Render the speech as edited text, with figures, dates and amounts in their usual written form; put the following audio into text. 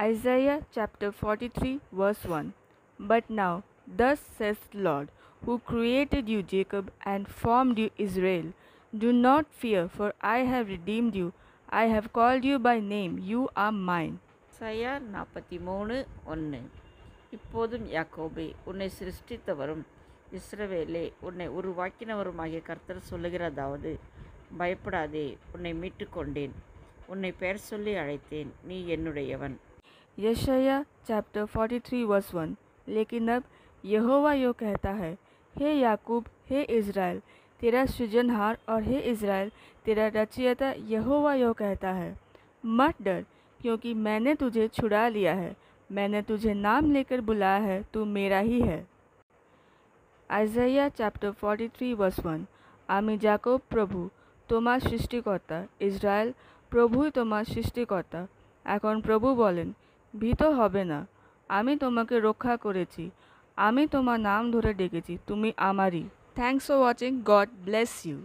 Isaiah chapter 43 verse 1. But now, thus says the Lord, who created you, Jacob, and formed you, Israel, do not fear, for I have redeemed you. I have called you by name. You are mine. சையா 43:1. இப்போதும் யாக்கோபே, உன்னை சிருஷ்டித்தவரும் இஸ்ரவேலே, உன்னை உருவாக்கினவருமாகிய கர்த்தர் சொல்லுகிறதாவது, பயப்படாதே, உன்னை மீட்டுக்கொண்டேன், உன்னை பெயர் சொல்லி அழைத்தேன், நீ என்னுடையவன். यशायाह चैप्टर 43 वर्स 1. लेकिन अब यहोवा यो कहता है, हे याकूब, हे इज़राइल, तेरा सृजनहार, और हे इज़राइल, तेरा रचयिता यहोवा यो कहता है, मत डर, क्योंकि मैंने तुझे छुड़ा लिया है, मैंने तुझे नाम लेकर बुलाया है, तू मेरा ही है। আইজাইয়া চ্যাপ্টার 43 ভার্স 1। আমি যাকব প্রভু তোমার সৃষ্টিকর্তা, ইসরায়েল প্রভুই তোমার সৃষ্টিকর্তা। এখন প্রভু বলেন, ভীত হবে না, আমি তোমাকে রক্ষা করেছি, আমি তোমার নাম ধরে ডেকেছি, তুমি আমারই। Thanks for watching, God bless you.